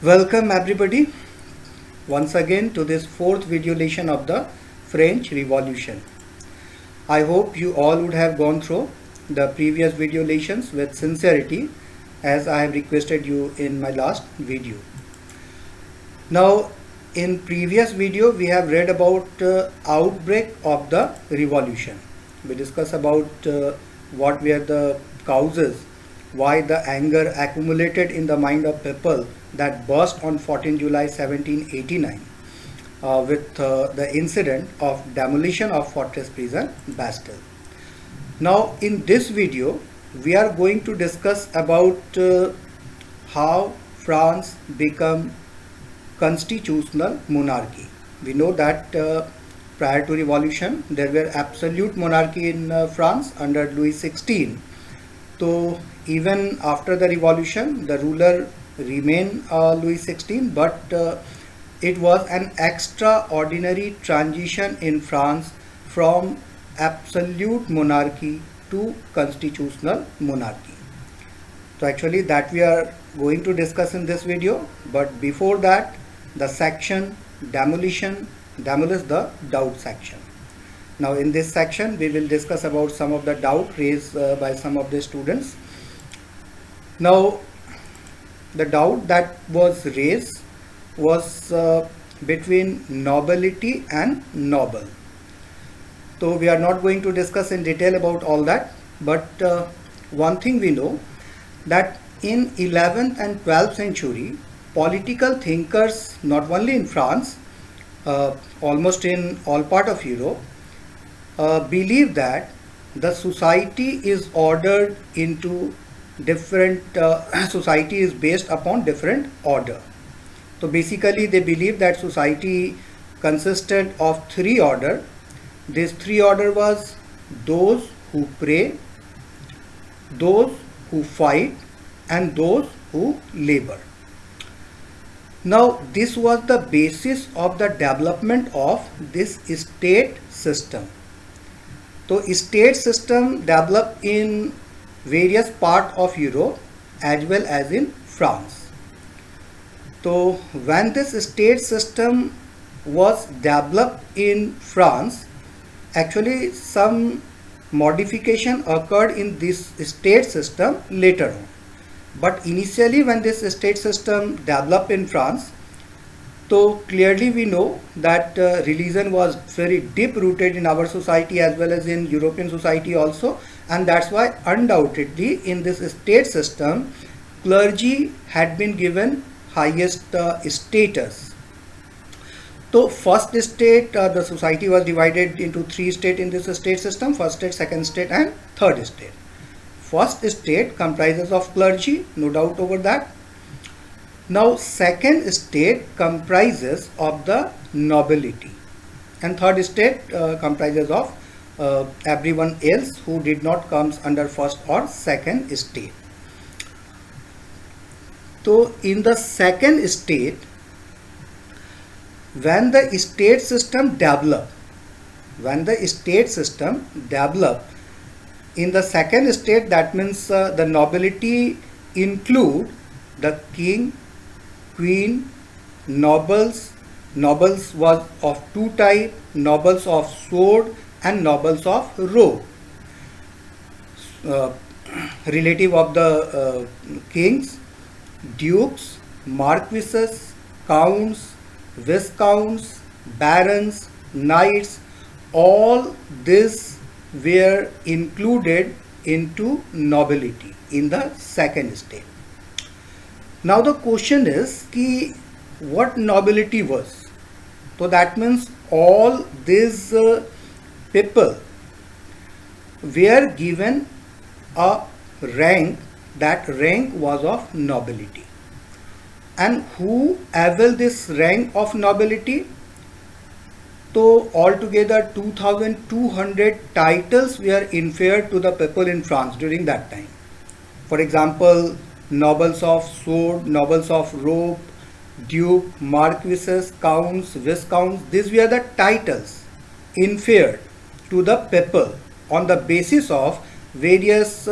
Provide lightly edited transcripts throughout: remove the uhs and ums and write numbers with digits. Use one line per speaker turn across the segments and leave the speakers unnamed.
Welcome everybody once again to this fourth video lesson of the French Revolution. I hope you all would have gone through the previous video lessons with sincerity as I have requested you in my last video. Now in previous video we have read about outbreak of the revolution. We discussed about what were the causes, why the anger accumulated in the mind of people that burst on 14 July 1789 with the incident of demolition of fortress prison Bastille. Now in this video we are going to discuss about how France became constitutional monarchy. We know that prior to revolution there were absolute monarchy in France under Louis XVI. So even after the revolution the ruler remained Louis XVI, but it was an extraordinary transition in France from absolute monarchy to constitutional monarchy. So actually that we are going to discuss in this video, but before that the section demolish the doubt section. Now in this section we will discuss about some of the doubt raised by some of the students. Now the doubt that was raised was between nobility and noble. So we are not going to discuss in detail about all that, but one thing we know that in 11th and 12th century political thinkers, not only in France, almost in all part of Europe, believe that the society is ordered into different society is based upon different order. So basically they believe that society consisted of three order. This three order was those who pray, those who fight, and those who labor. Now this was the basis of the development of this state system. So state system developed in various parts of Europe as well as in France. So when this state system was developed in France, actually some modification occurred in this state system later on. But initially when this state system developed in France, so clearly we know that religion was very deep rooted in our society as well as in European society also, and that's why undoubtedly in this state system clergy had been given highest status. So first state, the society was divided into three states in this state system: first state, second state, and third state. First state comprises of clergy, no doubt over that. Now second state comprises of the nobility, and third state comprises of everyone else who did not comes under first or second state. So in the second state, when the state system developed, in the second state, that means the nobility include the king, queen, nobles. Nobles was of two types: nobles of sword and nobles of robe. Relative of the kings, dukes, marquises, counts, viscounts, barons, knights, all this were included into nobility in the second state. Now the question is ki what nobility was? So that means all these people were given a rank. That rank was of nobility. And who availed this rank of nobility? So altogether 2200 titles were conferred to the people in France during that time. For example, nobles of sword, nobles of robe, duke, marquises, counts, viscounts, these were the titles conferred to the people on the basis of various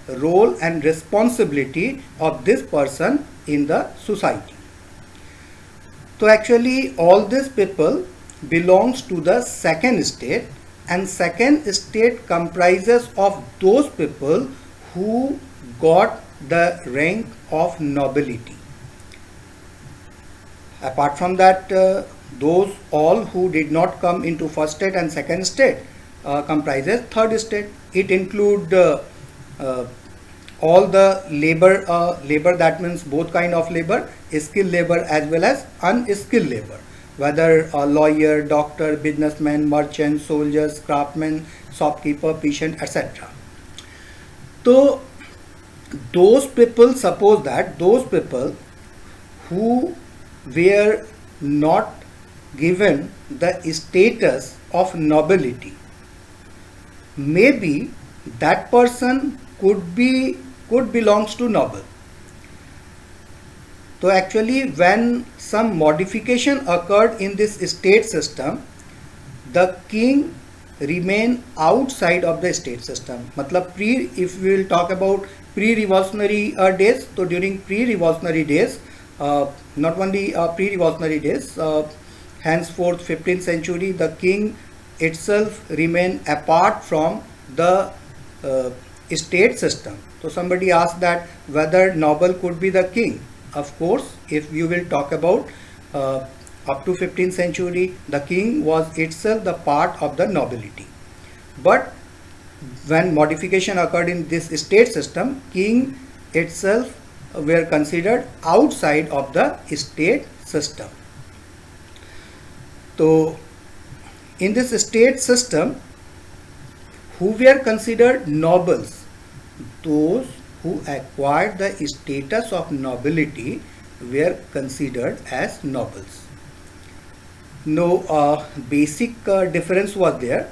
role and responsibility of this person in the society. So actually all these people belongs to the second state, and second state comprises of those people who got the rank of nobility. Apart from that, those all who did not come into first state and second state comprises third state. It include all the labor, that means both kind of labor, skilled labor as well as unskilled labor, whether a lawyer, doctor, businessman, merchant, soldiers, craftsman, shopkeeper, patient, etc. So those people, suppose that those people who were not given the status of nobility, maybe that person could belongs to noble. So actually when some modification occurred in this state system, the king remain outside of the state system. Matlab if we will talk about pre-revolutionary days, so during pre-revolutionary days, not only pre-revolutionary days, henceforth 15th century, the king itself remain apart from the state system. So somebody asked that whether noble could be the king. Of course, if you will talk about up to 15th century, the king was itself the part of the nobility. But when modification occurred in this state system, king itself were considered outside of the state system. So in this state system, who were considered nobles? Those who acquired the status of nobility were considered as nobles. No basic difference was there.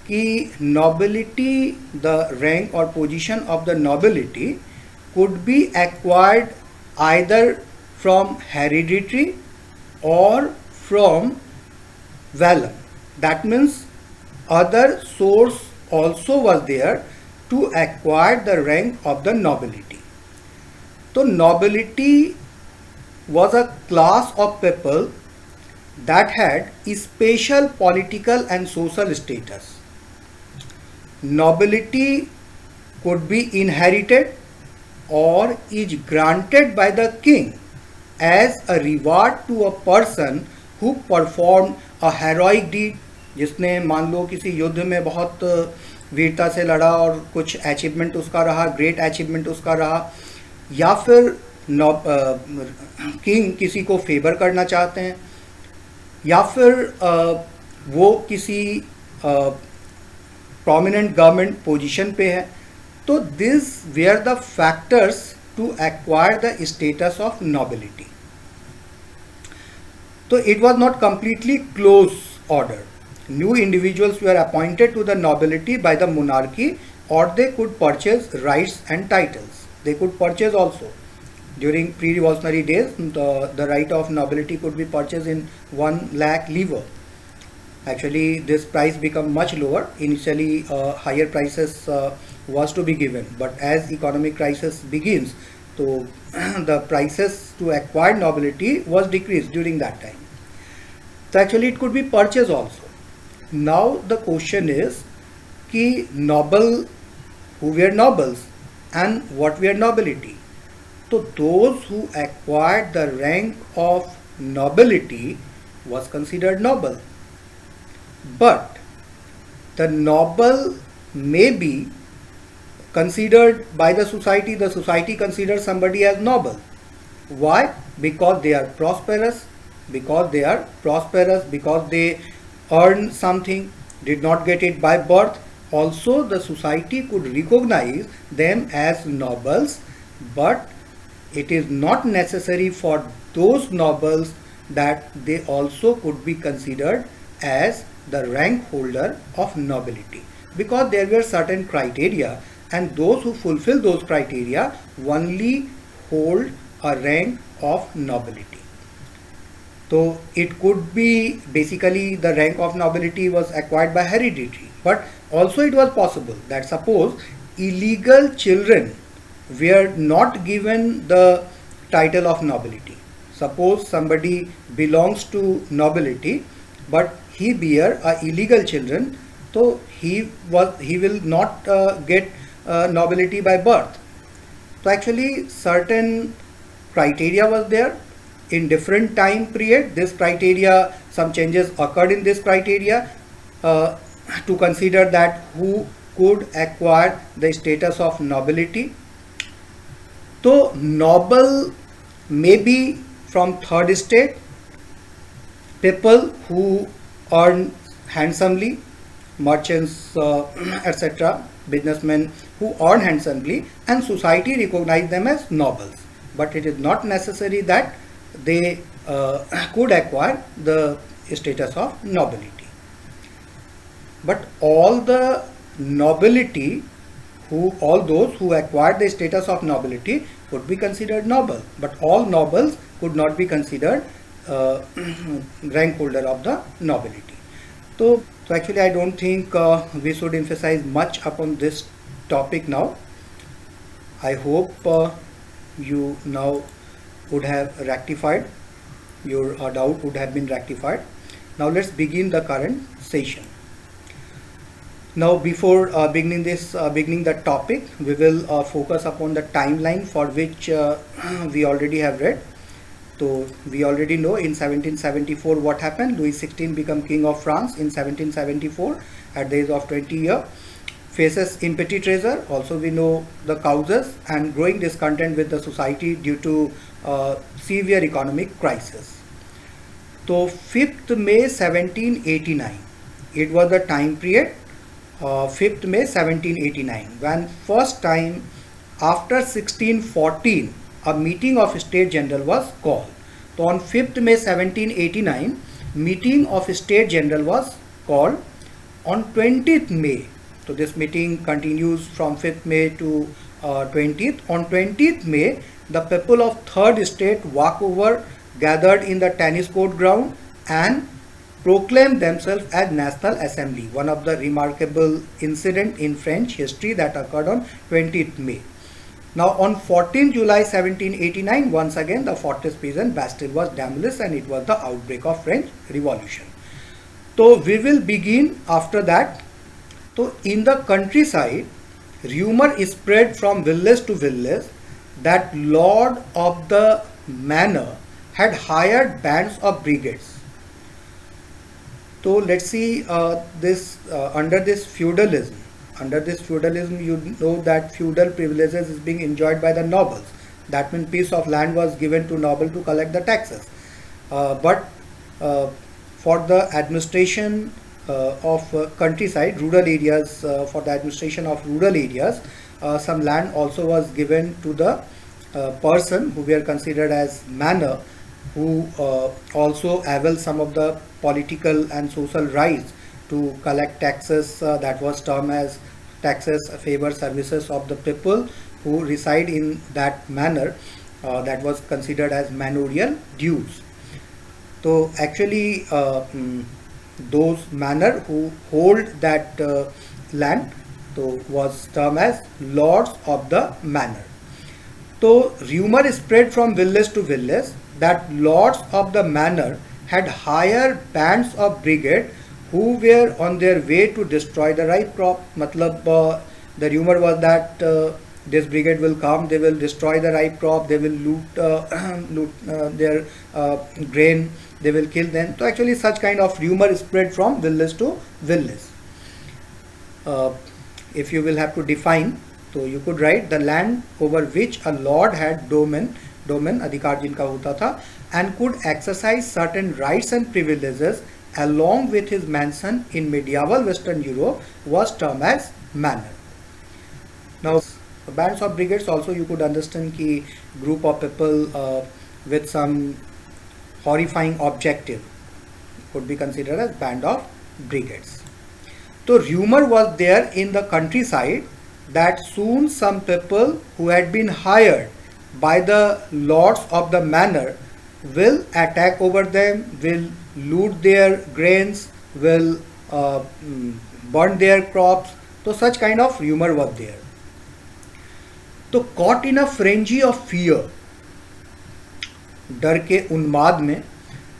Ki nobility, the rank or position of the nobility could be acquired either from hereditary or from vellum. That means other source also was there to acquire the rank of the nobility. So nobility was a class of people that had a special political and social status. Nobility could be inherited or is granted by the king as a reward to a person who performed a heroic deed, जिसने मान लो किसी युद्ध में बहुत वीरता से लड़ा और कुछ अचीवमेंट उसका रहा, ग्रेट अचीवमेंट उसका रहा, या फिर किंग किसी को फेवर करना चाहते हैं, या फिर वो किसी प्रोमिनेंट गवर्नमेंट पोजीशन पे है. तो this were the factors to acquire the status of nobility. तो it was not completely close order. New individuals were appointed to the nobility by the monarchy, or they could purchase rights and titles. They could purchase also. During pre-revolutionary days, the right of nobility could be purchased in 1 lakh livres. Actually, this price became much lower. Initially, higher prices was to be given, but as economic crisis begins, so the prices to acquire nobility was decreased during that time. So actually, it could be purchased also. Now the question is कि noble, who were nobles and what were nobility? So those who acquired the rank of nobility was considered noble. But the noble may be considered by the society considers somebody as noble. Why? Because they are prosperous, because they earn something, did not get it by birth. Also the society could recognize them as nobles, but it is not necessary for those nobles that they also could be considered as the rank holder of nobility, because there were certain criteria, and those who fulfill those criteria only hold a rank of nobility. So it could be basically the rank of nobility was acquired by heredity, but also it was possible that suppose illegal children were not given the title of nobility. suppose somebody belongs to nobility, but he bear illegal children, so he will not get nobility by birth. So actually certain criteria was there in different time period. This criteria, some changes occurred in this criteria to consider that who could acquire the status of nobility. So noble may be from third estate, people who earn handsomely, merchants, etc., businessmen who earn handsomely, and society recognize them as nobles. But it is not necessary that they could acquire the status of nobility. But all the nobility, all those who acquired the status of nobility could be considered noble, but all nobles could not be considered rank holder of the nobility. So actually I don't think we should emphasize much upon this topic now. I hope you now would have rectified, your doubt would have been rectified. Now let's begin the current session. Now before beginning the topic, we will focus upon the timeline for which we already have read. So we already know in 1774 what happened. Louis XVI became King of France in 1774 at the age of 20 years. Faces empty treasure. Also we know the causes and growing discontent with the society due to severe economic crisis. So 5th May 1789, it was the time period. 5th May 1789, when first time after 1614 a meeting of State General was called. So on 5th May 1789 meeting of State General was called. On 20th May, so this meeting continues from 5th May to 20th. On 20th May, the people of third estate walkover gathered in the tennis court ground and proclaimed themselves as National Assembly, one of the remarkable incident in French history that occurred on 20th May. Now on 14 July 1789, once again the fortress prison Bastille was demolished and it was the outbreak of French Revolution. So we will begin after that. So in the countryside, rumor is spread from village to village that Lord of the Manor had hired bands of brigades. So let's see this under this feudalism. Under this feudalism, you know that feudal privileges is being enjoyed by the nobles. That means piece of land was given to noble to collect the taxes. But for the administration of countryside, rural areas, for the administration of rural areas, some land also was given to the person who were considered as manor, who also avail some of the political and social rights to collect taxes that was termed as taxes, favor, services of the people who reside in that manor, that was considered as manorial dues. So actually those manor who hold that land so was termed as lords of the manor. So rumor spread from village to village that lords of the manor had hired bands of brigade who were on their way to destroy the ripe crop. Matlab, the rumor was that this brigade will come, they will destroy the ripe crop, they will loot their grain, they will kill them. So actually such kind of rumor spread from village to village. If you will have to define, so you could write the land over which a lord had domain अधिकार जिनका होता था and could exercise certain rights and privileges along with his mansion in medieval Western Europe was termed as manor. Now bands of brigades also you could understand कि group of people with some horrifying objective could be considered as band of brigades. So rumor was there in the countryside that soon some people who had been hired by the lords of the manor will attack over them, will loot their grains, will burn their crops. So such kind of rumor was there. So caught in a frenzy of fear, डर के उन्माद में,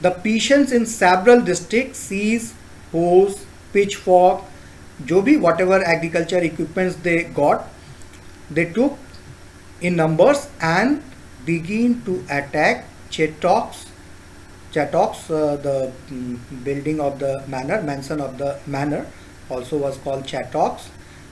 the peasants in several district seize hoes pitchfork, जो भी whatever agriculture equipments they got, they took in numbers and begin to attack Chatox, the building of the manor, mansion of the manor also was called Chatox.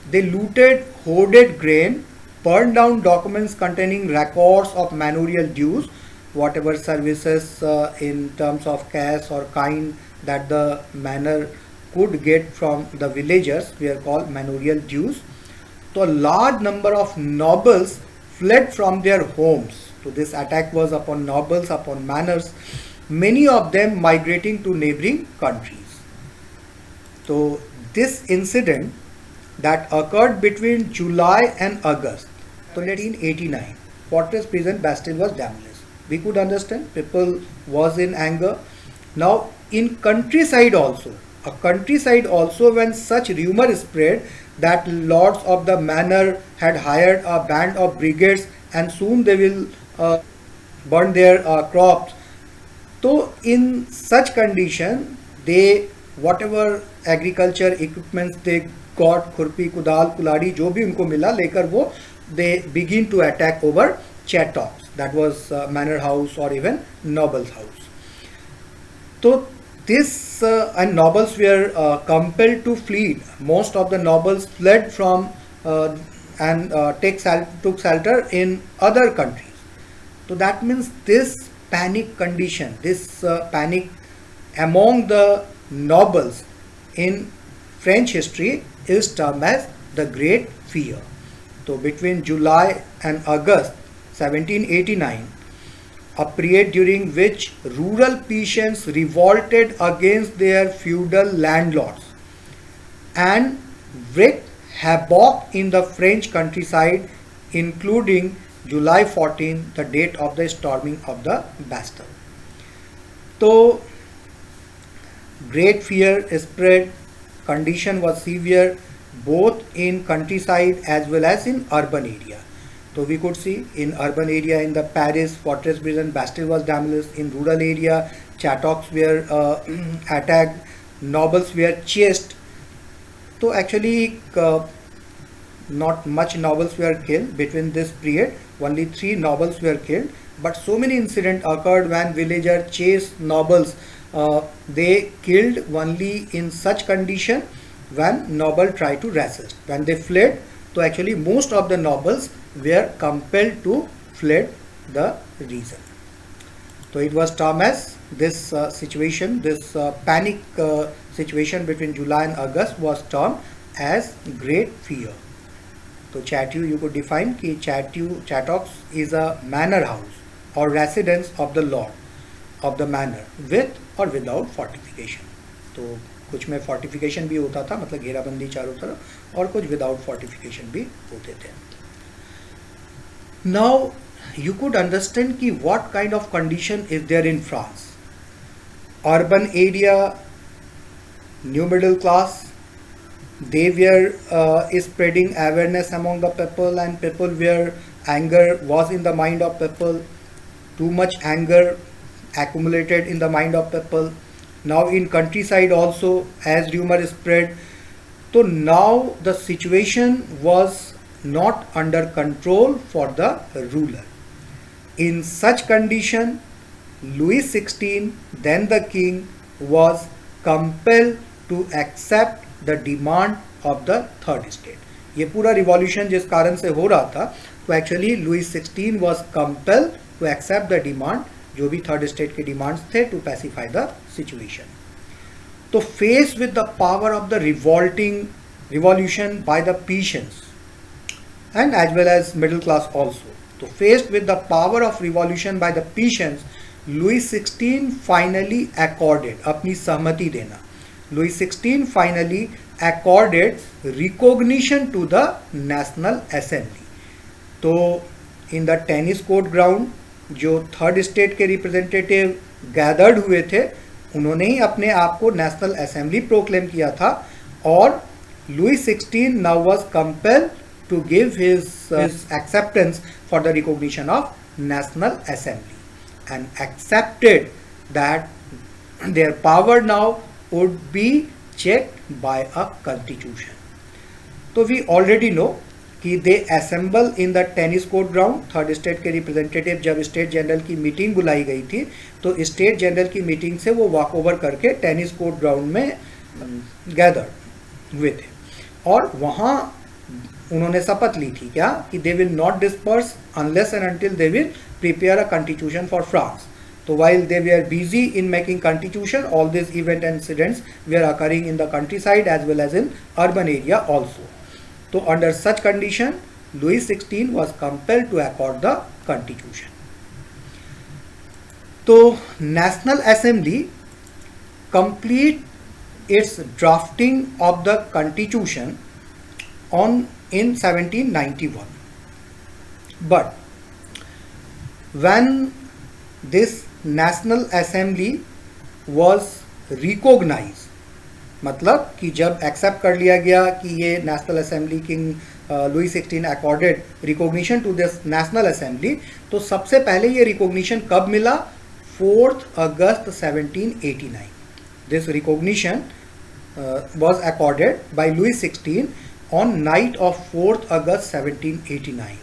They looted, hoarded grain, burned down documents containing records of manorial dues, whatever services in terms of cash or kind that the manor could get from the villagers were called manorial dues. So a large number of nobles fled from their homes. So this attack was upon nobles, upon manors, many of them migrating to neighboring countries. So this incident that occurred between July and August 1989, fortress prison Bastille was demolished. We could understand people was in anger. Now in countryside also, when such rumor spread that lords of the manor had hired a band of brigades and soon they will burn their crops. So in such condition, they whatever agriculture equipments they got, खुरपी कुदाल कुलाड़ी जो भी उनको मिला लेकर वो they begin to attack over Chatox, that was manor house or even noble's house. So this and nobles were compelled to flee. Most of the nobles fled from and took shelter in other countries. So that means this panic condition, this panic among the nobles in French history is termed as the Great Fear. So between July and August 1789, a period during which rural peasants revolted against their feudal landlords and wreaked havoc in the French countryside, including July 14, the date of the storming of the Bastille. So great fear spread, condition was severe both in countryside as well as in urban area. So we could see in urban area in the Paris fortress prison Bastille was demolished. In rural area Chatox were attacked, nobles were chased. So actually not much nobles were killed between this period, only 3 nobles were killed, but so many incidents occurred when villagers chased nobles. They killed only in such condition when noble tried to resist. When they fled, so actually most of the nobles were compelled to fled the region. So it was termed as this situation, this panic situation between July and August was termed as Great Fear. So Château you could define कि Chatox is a manor house or residence of the lord of the manor with or without fortification. तो कुछ में fortification भी होता था, मतलब घेराबंदी चारों तरफ, और कुछ without fortification भी होते थे. Now you could understand कि what kind of condition is there in France. Urban area, new middle class, they were spreading awareness among the people, and people were anger was in the mind of people. Too much anger accumulated in the mind of people. Now in countryside also, as rumor spread, so now the situation was not under control for the ruler. In such condition, Louis XVI, then the king, was compelled to accept the demand of the third estate. ये पूरा revolution जिस कारण से हो रहा था, तो actually Louis 16 was compelled to accept the demand, जो भी थर्ड स्टेट के डिमांड्स थे, to pacify the situation. तो faced with the power of the revolution by the peasants and as well as middle class also. So faced with the power of revolution by the peasants, Louis XVI finally accorded, अपनी सहमति देना, Louis XVI finally accorded recognition to the National Assembly. तो in the tennis court ground जो third state के representative gathered हुए थे, उन्होंने ही अपने आप को नेशनल असेंबली प्रोक्लेम किया था, और Louis 16 now was compelled to give his acceptance for the recognition of National Assembly. and accepted that their power now would be checked by a constitution. So we already know कि they assemble in the tennis court ground. Third state के representative जब state general की meeting बुलाई गई थी तो state general की meeting से वो वॉक ओवर करके टेनिस कोर्ट ग्राउंड में गैदर हुए थे और वहाँ उन्होंने शपथ ली थी क्या कि they will not disperse unless and until they will prepare a constitution for France. So while they were busy in making constitution, all these event and incidents were occurring in the countryside as well as in urban area also. So under such condition, Louis XVI was compelled to accord the constitution. So National Assembly complete its drafting of the constitution in 1791. But when this National Assembly was recognized, मतलब कि जब accept कर लिया गया कि ये national assembly king Louis 16 accorded recognition to this national assembly, तो सबसे पहले ये रिकॉग्निशन कब मिला? 4 अगस्त 1789. This recognition was accorded by Louis XVI on night of 4th August 1789.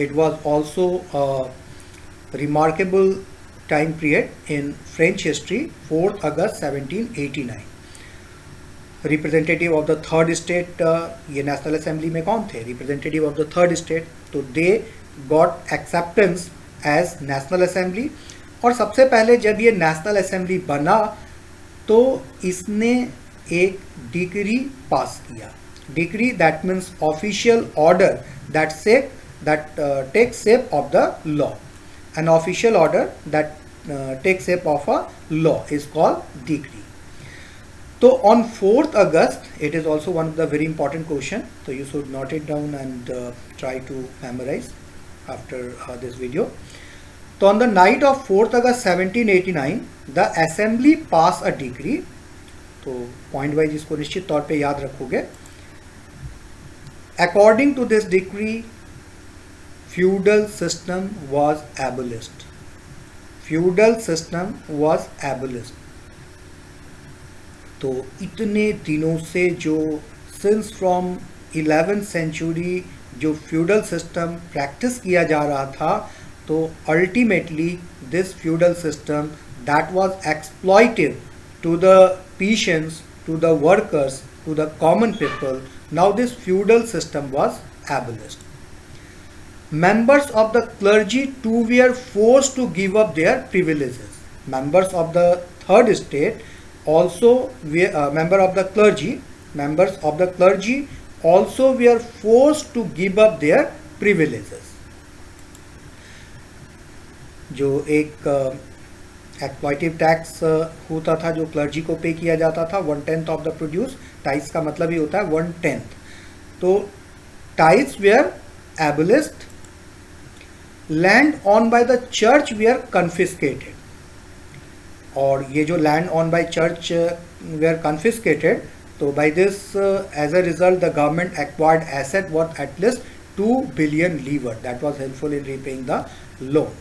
It was also a remarkable time period in French history. 4th August 1789. Representative of the third state, ये national assembly में कौन थे? Representative of the third state. तो they got acceptance as national assembly. और सबसे पहले जब ये नेशनल असेंबली बना तो इसने एक डिक्री पास किया. Decree that means official order that takes shape of the law. An official order that takes shape of a law is called decree. So on 4th August, it is also one of the very important question. So you should note it down and try to memorize after this video. So on the night of 4th August 1789, the assembly passed a decree. तो point wise इसको निश्चित तौर पे याद रखोगे. According to this decree, feudal system was abolished. Feudal system was abolished. तो इतने दिनों से जो since from 11th century जो feudal system practice किया जा रहा था, तो ultimately this feudal system that was exploitive to the peasants, to the workers, to the common people, now this feudal system was abolished. Members of the clergy too were forced to give up their privileges. Members of the third state also were members of the clergy also were forced to give up their privileges. जो एक एक्सप्लॉइटिव tax होता था जो clergy को पे किया जाता था, 1/10 ऑफ द प्रोड्यूस. टाइस का मतलब ही होता है 1/10. तो tithes were abolished. Land owned by the church were confiscated. और ये जो land owned by church were confiscated, तो by this as a result the government acquired asset worth at least 2 billion livres. That was helpful in repaying the loan.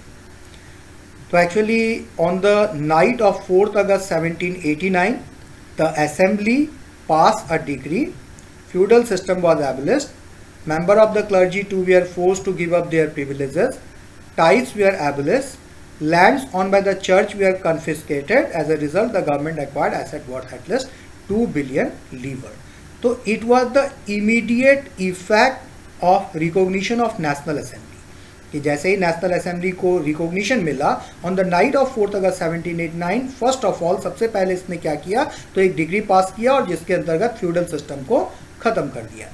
So actually on the night of 4th August 1789, the assembly passed a decree. Feudal system was abolished. Members of the clergy too were forced to give up their privileges. Tithes were abolished. Lands owned by the church were confiscated. As a result, the government acquired asset worth at least 2 billion livres. So it was the immediate effect of recognition of National Assembly. कि जैसे ही national assembly को recognition मिला on the night of 4th August 1789, first of all सबसे पहले इसने क्या किया, तो एक डिग्री पास किया और जिसके अंतर्गत फ्यूडल सिस्टम को खत्म कर दिया.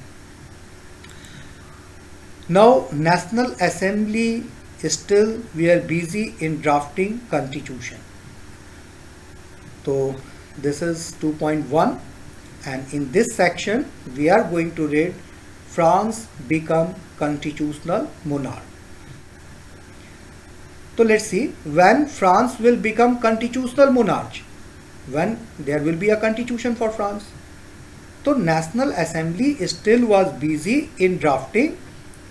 Now national assembly still we are busy in drafting constitution. So this is 2.1 and in this section we are going to read France become constitutional monarch. So let's see when France will become constitutional monarch, when there will be a constitution for France. So National Assembly still was busy in drafting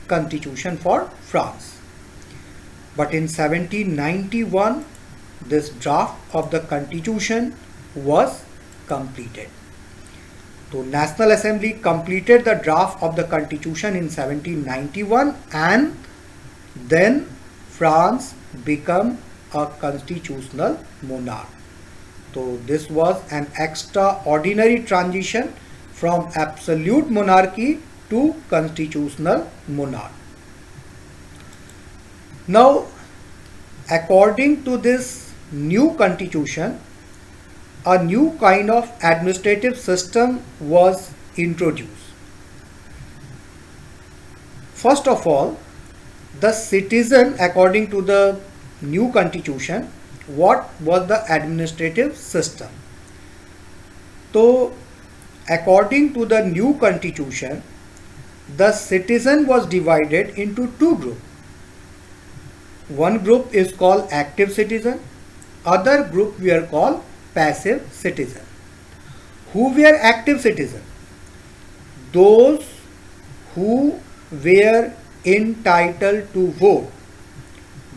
constitution for France. But in 1791 this draft of the constitution was completed. So National Assembly completed the draft of the constitution in 1791 and then France became a constitutional monarch. So this was an extraordinary transition from absolute monarchy to constitutional monarch. Now, according to this new constitution, a new kind of administrative system was introduced. First of all, the citizen, according to the new constitution, what was the administrative system? So, according to the new constitution, the citizen was divided into two groups. One group is called active citizen, other group were called passive citizen. Who were active citizen? Those who were entitled to vote,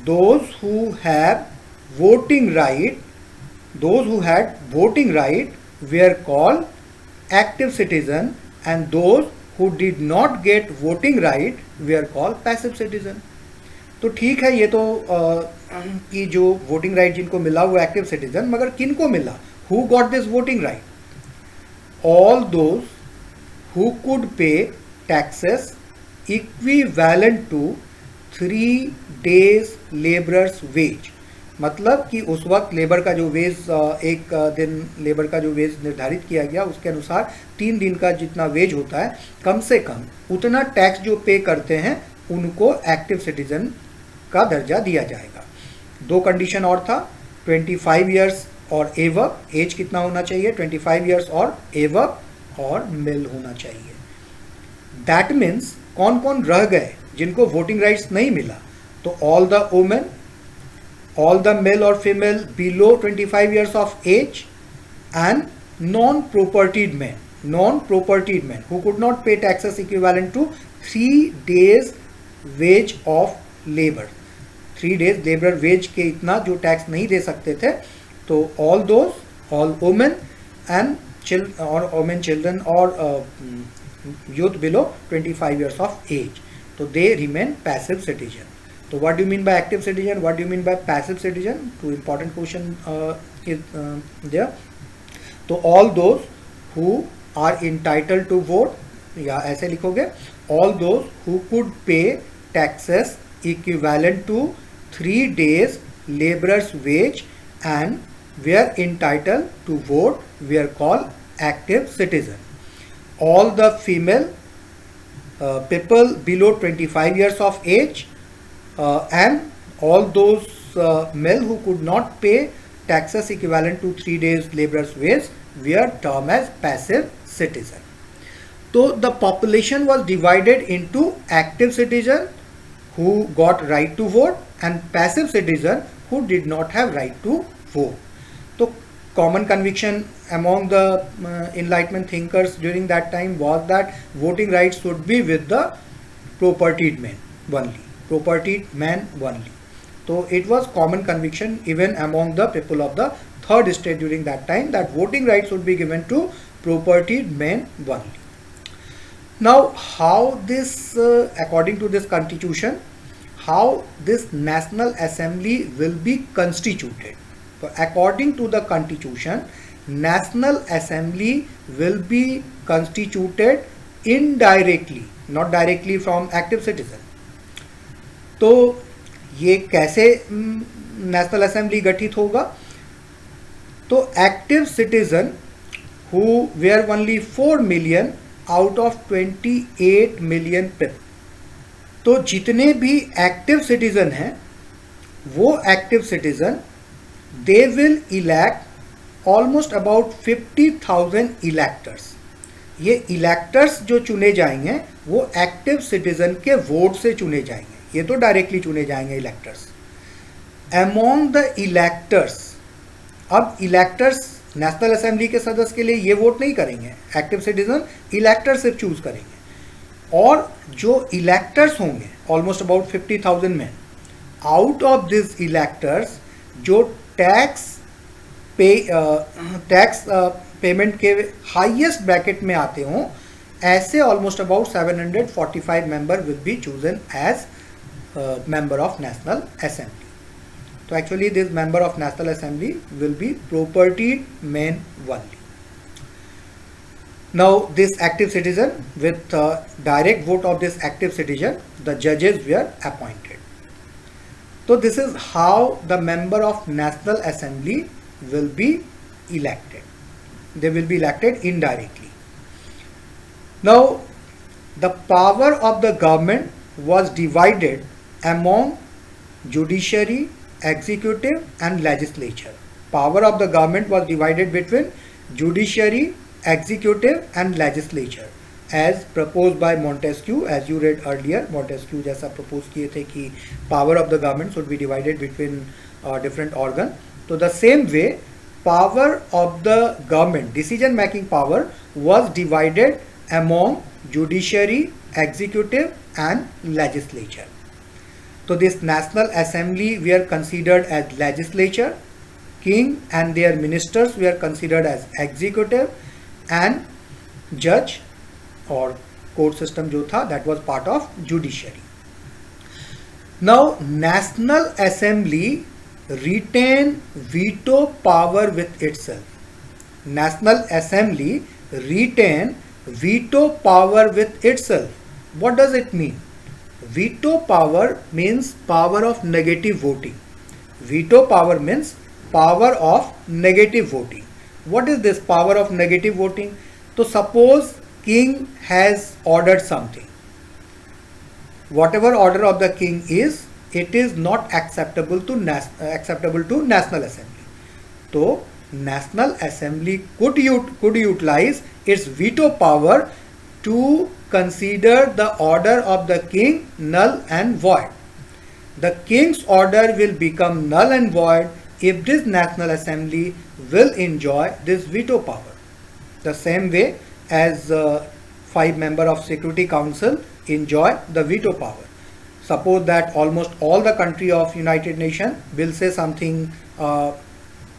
those who have voting right, those who had voting right were called active citizen, and those who did not get voting right were called passive citizen. तो ठीक है, ये तो कि जो voting right जिनको मिला वो एक्टिव सिटीजन, मगर किनको मिला? Who got this voting right? All those who could pay taxes equivalent to 3 days labourers wage. मतलब कि उस वक्त लेबर का जो वेज, एक दिन लेबर का जो वेज निर्धारित किया गया उसके अनुसार 3 दिन का जितना वेज होता है, कम से कम उतना टैक्स जो पे करते हैं उनको एक्टिव सिटीजन का दर्जा दिया जाएगा. 2 कंडीशन और था, 25 ईयर्स और एवब. एज कितना होना चाहिए? 25 ईयर्स और एवब और मेल होना चाहिए. दैट मीन्स कौन कौन रह गए जिनको वोटिंग राइट्स नहीं मिला? तो all the women, all the male or female below 25 years of age, and non-propertied men who could not pay taxes equivalent to 3 days wage of labor. 3 days labor wage के इतना जो tax नहीं दे सकते थे, तो all women and children or youth below 25 years of age, so they remain passive citizen. So what do you mean by active citizen? What do you mean by passive citizen? 2 important question is there. So all those who are entitled to vote, या ऐसे लिखोगे, all those who could pay taxes equivalent to 3 days laborer's wage and were entitled to vote were called active citizen. All the female people below 25 years of age and all those male who could not pay taxes equivalent to 3 days laborer's wage were termed as passive citizen. So the population was divided into active citizen who got right to vote and passive citizen who did not have right to vote. So common conviction among the Enlightenment thinkers during that time was that voting rights should be with the propertied men only. So it was common conviction even among the people of the third state during that time that voting rights would be given to propertied men only. Now how this, according to this constitution, how this National Assembly will be constituted? So according to the constitution, National Assembly will be constituted indirectly, not directly from active citizen. तो ये कैसे national assembly गठित होगा? तो active citizen who were only 4 million out of 28 million people. तो जितने भी active citizen हैं वो active citizen they will elect almost about 50,000 electors. ये इलेक्टर्स जो चुने जाएंगे वो एक्टिव सिटीजन के वोट से चुने जाएंगे. ये तो डायरेक्टली चुने जाएंगे इलेक्टर्स. अमोंग द इलेक्टर्स, अब इलेक्टर्स नेशनल असेंबली के सदस्य के लिए ये वोट नहीं करेंगे, एक्टिव सिटीजन इलेक्टर सिर्फ चूज करेंगे. और जो इलेक्टर्स होंगे ऑलमोस्ट अबाउट 50,000 में, आउट ऑफ दिस इलेक्टर्स जो टैक्स पेमेंट के हाईएस्ट ब्रैकेट में आते हों, ऐसे almost about 745 member will be chosen as member of National Assembly. So actually this member of National Assembly will be property men only. Now this active citizen, with direct vote of this active citizen, the judges were appointed. So this is how the member of National Assembly will be elected. They will be elected indirectly. Now the power of the government was divided among judiciary, executive and legislature. Power of the government was divided between judiciary, executive and legislature as proposed by Montesquieu. As you read earlier, Montesquieu जैसा propose किए थे कि power of the government should be divided between different organ. So the same way, power of the government, decision making power, was divided among judiciary, executive and legislature. So this National Assembly were considered as legislature, king and their ministers were considered as executive, and judge or court system जो था, that was part of judiciary. Now National Assembly retain veto power with itself. National Assembly retain veto power with itself. What does it mean? Veto power means power of negative voting. Veto power means power of negative voting. What is this power of negative voting? So suppose king has ordered something. Whatever order of the king is, it is not acceptable to National Assembly. So National Assembly could utilize its veto power to consider the order of the king null and void. The king's order will become null and void if this National Assembly will enjoy this veto power. The same way as 5 members of Security Council enjoy the veto power. Suppose that almost all the country of United Nations will say something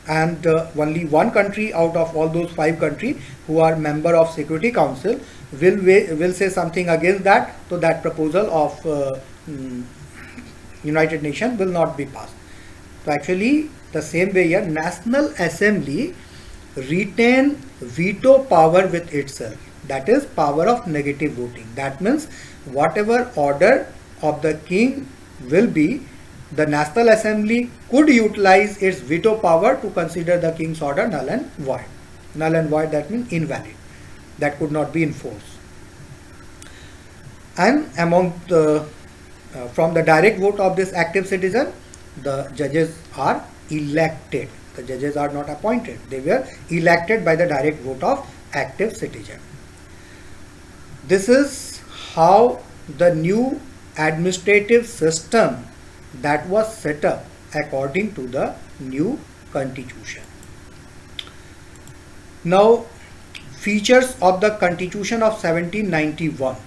and only one country out of all those 5 countries who are member of Security Council will say something against that, so that proposal of United Nations will not be passed. So actually the same way here, National Assembly retain veto power with itself, that is power of negative voting. That means whatever order of the king will be, the National Assembly could utilize its veto power to consider the king's order null and void. Null and void, that means invalid, that could not be enforced. And among the from the direct vote of this active citizen, the judges are elected. The judges are not appointed, they were elected by the direct vote of active citizen. This is how the new administrative system that was set up according to the new constitution. Now, features of the constitution of 1791.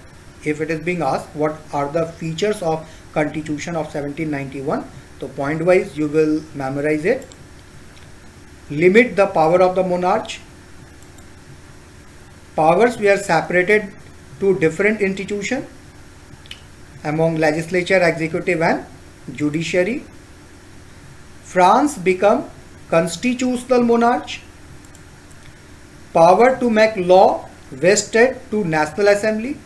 If it is being asked what are the features of constitution of 1791, so point wise you will memorize it. Limit the power of the monarch. Powers were separated to different institutions among legislature, executive and judiciary. France become constitutional monarch. Power to make law vested to National Assembly.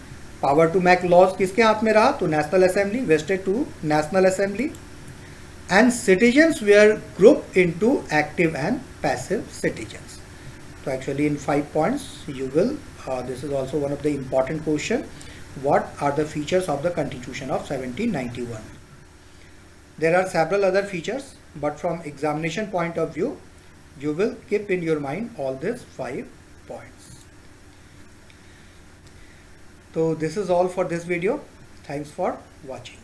Power to make laws किसके हाथ में रहा? तो National Assembly, vested to National Assembly. And citizens were grouped into active and passive citizens. So actually in 5 points you will, this is also one of the important question. What are the features of the Constitution of 1791? There are several other features, but from examination point of view, you will keep in your mind all these 5 points. So this is all for this video. Thanks for watching.